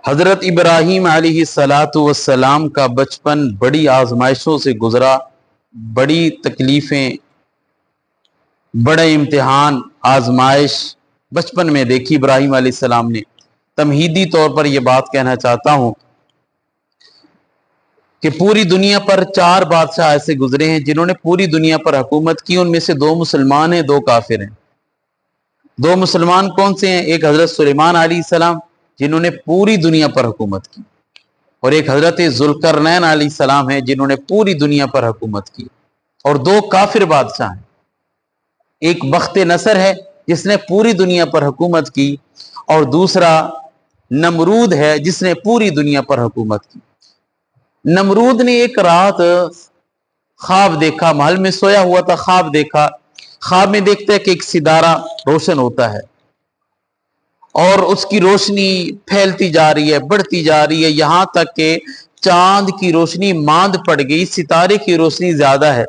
حضرت ابراہیم علیہ السلام کا بچپن بڑی آزمائشوں سے گزرا، بڑی تکلیفیں، بڑے امتحان، آزمائش بچپن میں دیکھی ابراہیم علیہ السلام نے۔ تمہیدی طور پر یہ بات کہنا چاہتا ہوں کہ پوری دنیا پر 4 بادشاہ ایسے گزرے ہیں جنہوں نے پوری دنیا پر حکومت کی، ان میں سے 2 مسلمان ہیں، 2 کافر ہیں۔ 2 مسلمان کون سے ہیں؟ ایک حضرت سلیمان علیہ السلام جنہوں نے پوری دنیا پر حکومت کی، اور ایک حضرت ذوالقرنین علیہ السلام ہیں جنہوں نے پوری دنیا پر حکومت کی، اور 2 کافر بادشاہ ہیں۔ ایک بخت نصر ہے جس نے پوری دنیا پر حکومت کی، اور دوسرا نمرود ہے جس نے پوری دنیا پر حکومت کی۔ نمرود نے ایک رات خواب دیکھا، محل میں سویا ہوا تھا، خواب دیکھا۔ خواب میں دیکھتا ہے کہ ایک ستارہ روشن ہوتا ہے اور اس کی روشنی پھیلتی جا رہی ہے، بڑھتی جا رہی ہے، یہاں تک کہ چاند کی روشنی ماند پڑ گئی، ستارے کی روشنی زیادہ ہے،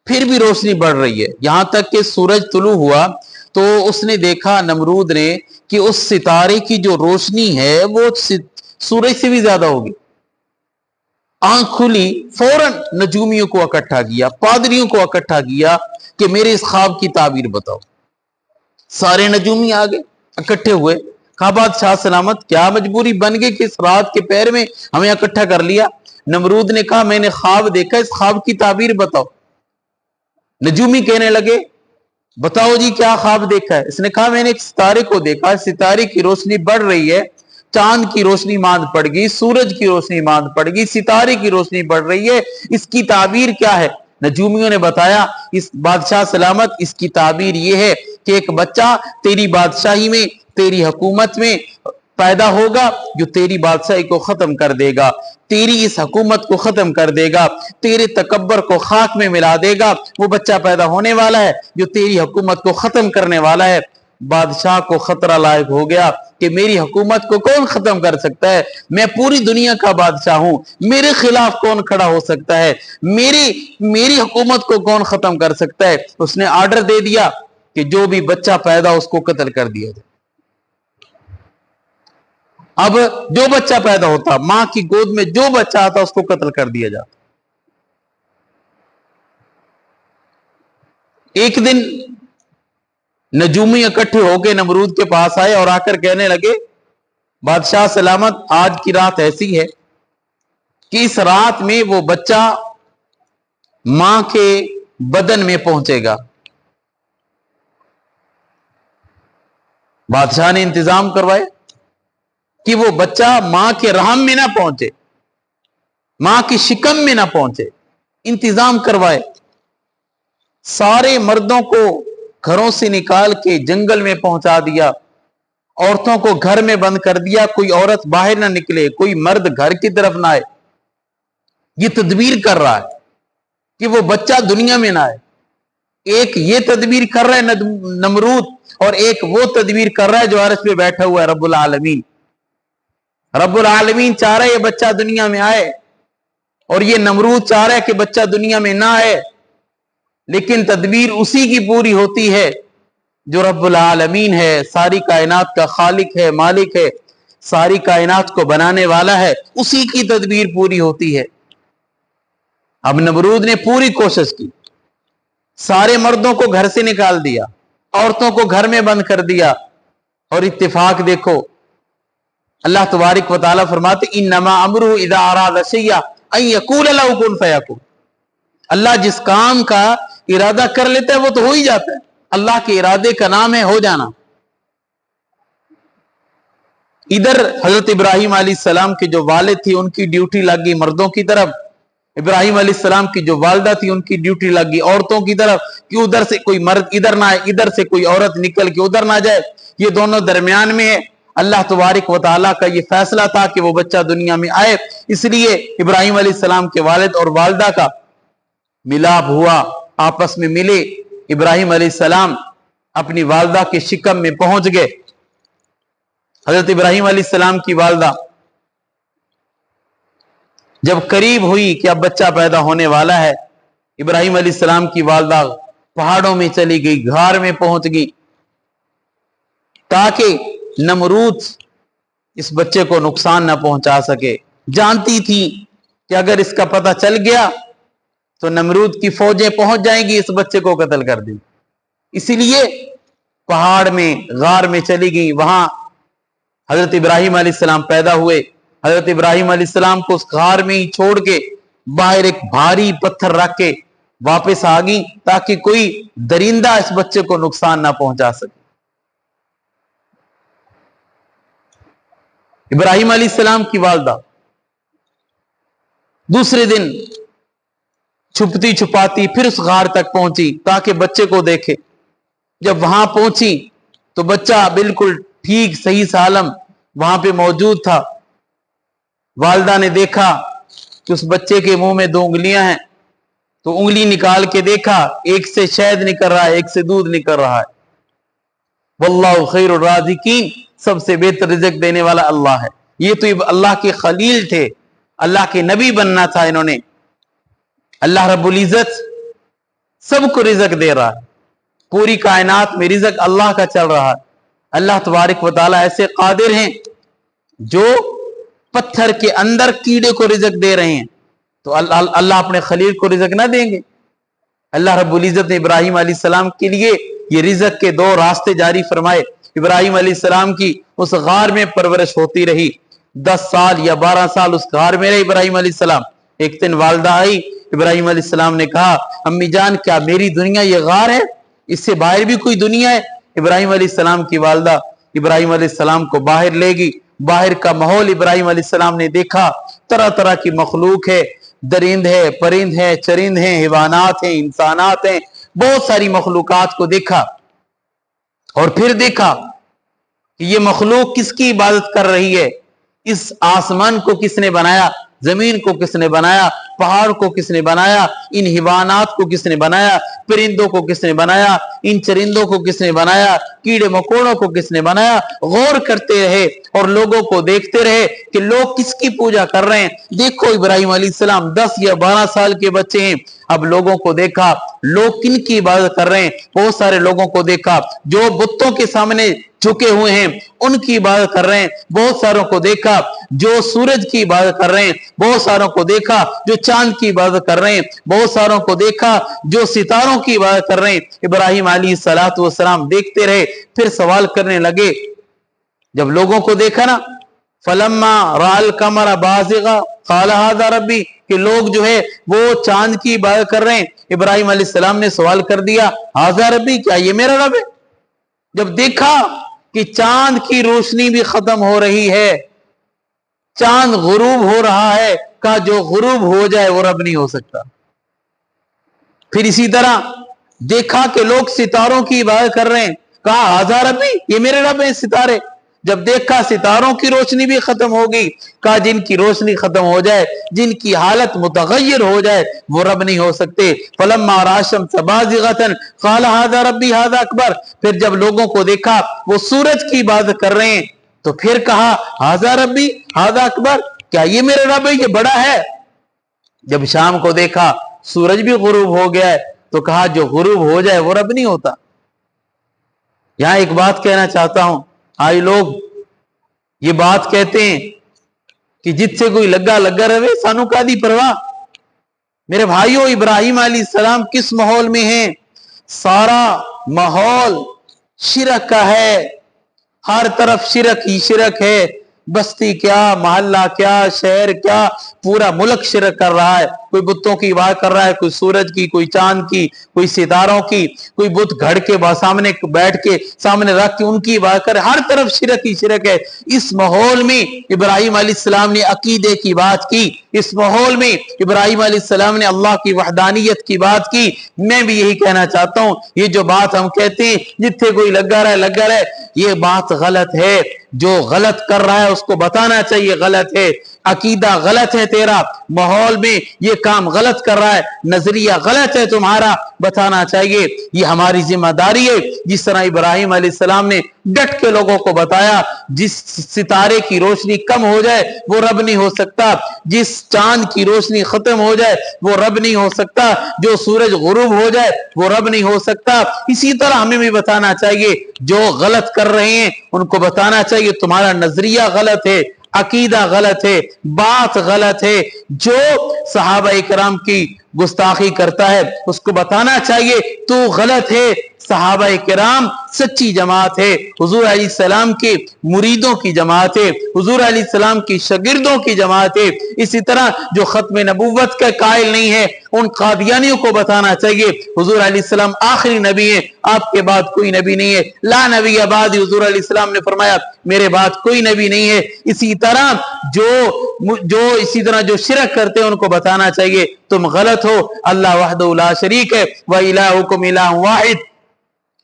پھر بھی روشنی بڑھ رہی ہے، یہاں تک کہ سورج طلوع ہوا تو اس نے دیکھا، نمرود نے، کہ اس ستارے کی جو روشنی ہے وہ سورج سے بھی زیادہ ہوگی۔ آنکھ کھلی، فوراً نجومیوں کو اکٹھا کیا، پادریوں کو اکٹھا کیا کہ میرے اس خواب کی تعبیر بتاؤ۔ سارے نجومی آگے اکٹھے ہوئے، کہا بادشاہ سلامت، کیا مجبوری بن گئی کہ اس رات کے پہر میں ہمیں اکٹھا کر لیا؟ نمرود نے کہا میں نے خواب دیکھا، اس خواب کی تعبیر بتاؤ۔ نجومی کہنے لگے بتاؤ جی کیا خواب دیکھا ہے؟ اس نے کہا میں نے ایک ستارے کو دیکھا، ستارے کی روشنی بڑھ رہی ہے، چاند کی روشنی ماند پڑ گئی، سورج کی روشنی ماند پڑ گئی، ستارے کی روشنی بڑھ رہی ہے، اس کی تعبیر کیا ہے؟ نجومیوں نے بتایا اس بادشاہ سلامت، اس کی تعبیر یہ ہے کہ ایک بچہ تیری بادشاہی میں، تیری حکومت میں پیدا ہوگا جو تیری بادشاہی کو ختم کر دے گا، تیری اس حکومت کو ختم کر دے گا، تیرے تکبر کو خاک میں ملا دے گا۔ وہ بچہ پیدا ہونے والا ہے جو تیری حکومت کو ختم کرنے والا ہے۔ بادشاہ کو خطرہ لاحق ہو گیا کہ میری حکومت کو کون ختم کر سکتا ہے؟ میں پوری دنیا کا بادشاہ ہوں، میرے خلاف کون کھڑا ہو سکتا ہے؟ میری حکومت کو کون ختم کر سکتا ہے؟ اس نے آرڈر دے دیا کہ جو بھی بچہ پیدا اس کو قتل کر دیا جائے۔ اب جو بچہ پیدا ہوتا، ماں کی گود میں جو بچہ آتا اس کو قتل کر دیا جاتا۔ ایک دن نجومی اکٹھے ہو کے نمرود کے پاس آئے اور آ کر کہنے لگے بادشاہ سلامت، آج کی رات ایسی ہے کہ اس رات میں وہ بچہ ماں کے بدن میں پہنچے گا۔ بادشاہ نے انتظام کروائے کہ وہ بچہ ماں کے رحم میں نہ پہنچے، ماں کی شکم میں نہ پہنچے، انتظام کروائے۔ سارے مردوں کو گھروں سے نکال کے جنگل میں پہنچا دیا، عورتوں کو گھر میں بند کر دیا، کوئی عورت باہر نہ نکلے، کوئی مرد گھر کی طرف نہ آئے۔ یہ تدبیر کر رہا ہے کہ وہ بچہ دنیا میں نہ آئے۔ ایک یہ تدبیر کر رہا ہے نمرود، اور ایک وہ تدبیر کر رہا ہے جو عرش پہ بیٹھا ہوا ہے رب العالمین۔ رب العالمین چاہ رہا ہے یہ بچہ دنیا میں آئے، اور یہ نمرود چاہ رہا ہے کہ بچہ دنیا میں نہ آئے، لیکن تدبیر اسی کی پوری ہوتی ہے جو رب العالمین ہے، ساری کائنات کا خالق ہے، مالک ہے، ساری کائنات کو بنانے والا ہے، اسی کی تدبیر پوری ہوتی ہے۔ اب نمرود نے پوری کوشش کی، سارے مردوں کو گھر سے نکال دیا، عورتوں کو گھر میں بند کر دیا، اور اتفاق دیکھو اللہ تبارک و تعالیٰ فرماتے انما امرہ اذا اراد شیئا ان یقول له کن فیکون۔ اللہ جس کام کا ارادہ کر لیتا ہے وہ تو ہو ہی جاتا ہے، اللہ کے ارادے کا نام ہے ہو جانا۔ ادھر حضرت ابراہیم علیہ السلام کے جو والد تھی ان کی ڈیوٹی لگ گئی مردوں کی طرف، ابراہیم علیہ السلام کی جو والدہ تھی ان کی ڈیوٹی لگ گئی عورتوں کی طرف کہ ادھر سے کوئی مرد ادھر نہ آئے، ادھر سے کوئی عورت نکل کے ادھر نہ جائے، یہ دونوں درمیان میں ہے۔ اللہ تبارک و تعالیٰ کا یہ فیصلہ تھا کہ وہ بچہ دنیا میں آئے، اس لیے ابراہیم علیہ السلام کے والد اور والدہ کا ملاپ ہوا، آپس میں ملے۔ ابراہیم علیہ السلام اپنی والدہ کے شکم میں پہنچ گئے۔ حضرت ابراہیم علیہ السلام کی والدہ جب قریب ہوئی کہ اب بچہ پیدا ہونے والا ہے، ابراہیم علیہ السلام کی والدہ پہاڑوں میں چلی گئی، غار میں پہنچ گئی، تاکہ نمرود इस बच्चे को नुकसान न पहुंचा सके। जानती थी कि अगर इसका पता चल गया तो नमरूद की फौजें पहुंच जाएंगी, इस बच्चे को कत्ल कर देंगी। इसीलिए पहाड़ में, गार में चली गई। वहां हजरत इब्राहिम अलैहिस्सलाम पैदा हुए। हजरत इब्राहिम अलैहिस्सलाम को उस गार में ही छोड़ के बाहर एक भारी पत्थर रख के वापस आ गई, ताकि कोई दरिंदा इस बच्चे को नुकसान ना पहुंचा सके। इब्राहिम अलैहिस्सलाम की वालदा दूसरे दिन छुपती छुपाती फिर उस गार तक पहुंची ताकि बच्चे को देखे। जब वहां पहुंची तो बच्चा बिल्कुल ठीक सही सालम वहां पे मौजूद था। वालदा ने देखा कि उस बच्चे के मुंह में 2 उंगलियां हैं, तो उंगली निकाल के देखा, एक से शहद निकल रहा है, एक से दूध निकल रहा है। वल्लाहु खैरुर राज़िकीन, सबसे बेहतर रिज़्क़ देने वाला अल्लाह है। ये तो अल्लाह के खलील थे, अल्लाह के नबी बनना था इन्होंने। अल्लाह रब्बुल इज़्ज़त सबको रिज़्क़ दे रहा है, पूरी कायनात में रिज़्क़ अल्लाह का चल रहा है। अल्लाह तबारक व तआला ऐसे कादिर हैं जो पत्थर के अंदर कीड़े को रिज़्क़ दे रहे हैं, तो अल्लाह अपने खलील को रिज़्क़ ना देंगे? अल्लाह रब्बुल इज़्ज़त ने इब्राहिम अलैहिस्सलाम के लिए ये रिज़्क़ के 2 रास्ते जारी फरमाए। इब्राहिम अलैहिस्सलाम की उस गार में परवरिश होती रही। 10 साल या 12 साल उस गार में रहे इब्राहिम अलैहिस्सलाम। एक दिन वालदा आई, इब्राहिम अलैहिस्सलाम ने कहा, अम्मी जान क्या मेरी दुनिया ये गार है? इससे बाहर भी कोई दुनिया है? इब्राहिम अलैहिस्सलाम की वालदा इब्राहिम अलैहिस्सलाम को बाहर ले गई। बाहर का माहौल इब्राहिम अलैहिस्सलाम ने देखा, तरह तरह की मखलूक है, दरिंद है, परिंद है, चरिंद है, हिवानात हैं, इंसानात हैं, बहुत सारी मखलूकात को देखा। और फिर देखा कि ये मखलूक किसकी इबादत कर रही है। इस आसमान को किसने बनाया, जमीन को किसने बनाया, पहाड़ को किसने बनाया, इन हिवानात को किसने बनाया, परिंदों को किसने बनाया, इन चरिंदों को किसने बनाया, कीड़े मकोड़ों को किसने बनाया। गौर करते रहे और लोगों को देखते रहे कि लोग किसकी पूजा कर रहे हैं। देखो इब्राहिम अलैहिस्सलाम 10 या 12 साल के बच्चे हैं। अब लोगों को देखा लोग किन की इबादत कर रहे हैं। बहुत सारे लोगों को देखा जो बुतों के सामने झुके हुए हैं, उनकी इबादत कर रहे हैं। बहुत सारों को देखा जो सूरज की इबादत कर रहे हैं। बहुत सारों को देखा जो चांद की इबादत कर रहे हैं। बहुत सारों को देखा जो सितारों की इबादत कर रहे हैं। इब्राहिम अलैहिस्सलातु वस्सलाम देखते रहे, फिर सवाल करने लगे। जब लोगों को देखा ना, फलम्मा राल कमरा बाज़िगा क़ाला हाज़ा रब्बी, कि लोग जो है वो चांद की इबादत कर रहे हैं। इब्राहिम अलैहिस्सलाम ने सवाल कर दिया, हाज़ा रब्बी, क्या ये मेरा रब है? जब देखा कि चांद की रोशनी भी खत्म हो रही है, चांद गुरूब हो रहा है, कहा जो गुरूब हो जाए वो रब नहीं हो सकता। फिर इसी तरह देखा कि लोग सितारों की इबादत कर रहे हैं, कहा हाज़ा रब्बी, ये मेरे रब हैं सितारे। जब देखा सितारों की रोशनी भी खत्म हो गई, कहा जिनकी रोशनी खत्म हो जाए, जिनकी हालत मुतगय्यर हो जाए, वो रब नहीं हो सकते। फलम्मा राशम बाज़िगतन क़ाला हाज़ा रब्बी हाज़ा अकबर, फिर जब लोगों को देखा वो सूरज की इबादत कर रहे हैं, तो फिर कहा हाज़ा रब्बी हाज़ा अकबर, क्या ये मेरा रब है, ये बड़ा है। जब शाम को देखा सूरज भी गुरूब हो गया है, तो कहा जो गुरूब हो जाए वो रब नहीं होता। यहां एक बात कहना चाहता हूं, आई लोग ये बात कहते हैं कि जिससे कोई लगा लगा रहे, सानू कादी परवाह। मेरे भाइयों, इब्राहिम अलैहिस्सलाम किस माहौल में हैं? सारा माहौल शिरक का है, हर तरफ शिरक ही शिरक है। बस्ती क्या, मोहल्ला क्या, शहर क्या, पूरा मुल्क शिरक कर रहा है। कोई बुतों की इबादत कर रहा है, कोई सूरज की, कोई चांद की, कोई सितारों की, कोई बुत घड़ के सामने बैठ के सामने रख के उनकी इबादत करे। हर तरफ शिरक ही शिरक है। इस माहौल में इब्राहिम अलैहिस्सलाम ने अकीदे की बात की। इस माहौल में इब्राहिम अलैहिस्सलाम ने अल्लाह की वहदानियत की बात की। मैं भी यही कहना चाहता हूं, ये जो बात हम कहते हैं जिथे कोई लगा रहे, ये बात गलत है। जो गलत कर रहा है उसको बताना चाहिए गलत है। अकीदा गलत है तेरा, माहौल में ये काम गलत कर रहा है, नजरिया गलत है तुम्हारा, बताना चाहिए। ये हमारी जिम्मेदारी है। जिस तरह इब्राहिम अलैहिस्सलाम ने डट के लोगों को बताया, जिस सितारे की रोशनी कम हो जाए वो रब नहीं हो सकता, जिस चांद की रोशनी खत्म हो जाए वो रब नहीं हो सकता, जो सूरज गुरूब हो जाए वो रब नहीं हो सकता। इसी तरह हमें भी बताना चाहिए, जो गलत कर रहे हैं उनको बताना चाहिए तुम्हारा नजरिया गलत है, अकीदा गलत है, बात गलत है। जो सहाबा इकराम की गुस्ताखी करता है उसको बताना चाहिए तू गलत है, सहाबा किराम सच्ची जमात है, हुजूर अलैहिस्सलाम के मुरीदों की जमात है, हुजूर अलैहिस्सलाम की शागिर्दों की जमात है। इसी तरह जो खत्म नबूवत के कायल नहीं है उन कादियानियों को बताना चाहिए हुजूर अलैहिस्सलाम आखिरी नबी है, आपके बाद कोई नबी नहीं है, ला नबी बाद, हुजूर अलैहिस्सलाम ने फरमाया मेरे बाद कोई नबी नहीं है। इसी तरह जो शिरक करते हैं उनको बताना चाहिए तुम गलत हो, अल्लाह वहदहु ला शरीक है, व इलाहुकुम इलाहुन वाहिद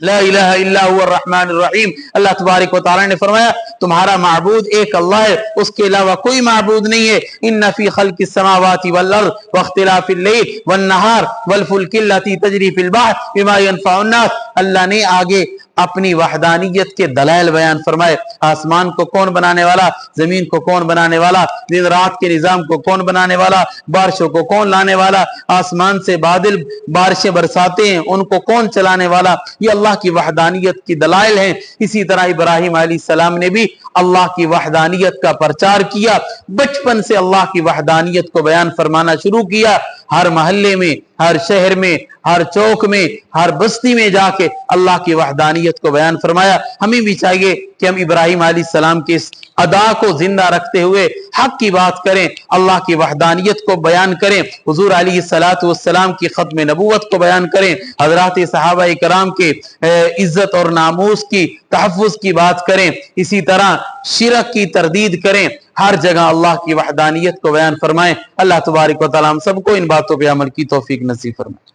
ला इलाहा इल्ला हुवा अर्रहमानुर रहीम। अल्लाह तबारक व तआला ने फरमाया तुम्हारा माबूद एक अल्लाह है, उसके अलावा कोई माबूद नहीं है। इन्ना फी खल्किस समावाति वल अर्द व इख्तिलाफिल लैल वन नहार वल फुल्कि लती तजरी फिल बहर बिमा यनफउन नास। अल्लाह ने आगे अपनी वहदानियत के दलाइल बयान फरमाए, आसमान को कौन बनाने वाला, जमीन को कौन बनाने वाला, दिन रात के निजाम को कौन बनाने वाला, बारिशों को कौन लाने वाला, आसमान से बादल बारिशें बरसाते हैं उनको कौन चलाने वाला, ये अल्लाह की वहदानियत की दलाइल हैं। इसी तरह इब्राहिम अलैहिस्सलाम ने भी अल्लाह की वहदानियत का प्रचार किया, बचपन से अल्लाह की वहदानियत को बयान फरमाना शुरू किया। हर मोहल्ले में, हर शहर में, हर चौक में, हर बस्ती में जाके अल्लाह की वहदानियत को बयान फरमाया। हमें भी चाहिए कि हम इब्राहिम अलैहिस्सलाम के इस अदा को जिंदा रखते हुए हक की बात करें, अल्लाह की वहदानियत को बयान करें, हुजूर अलैहिस्सलातु वस्सलाम की खत्म नबूवत को बयान करें, हजरात सहाबा इकराम के इज्जत और नामूस की तहफ़्फ़ुज़ की बात करें। इसी तरह शिरक की तरदीद करें, हर जगह अल्लाह की वहदानियत को बयान फरमाएं। अल्लाह तबारक व तआला हम सबको इन बातों पर अमल की तौफीक नसीब फरमाए।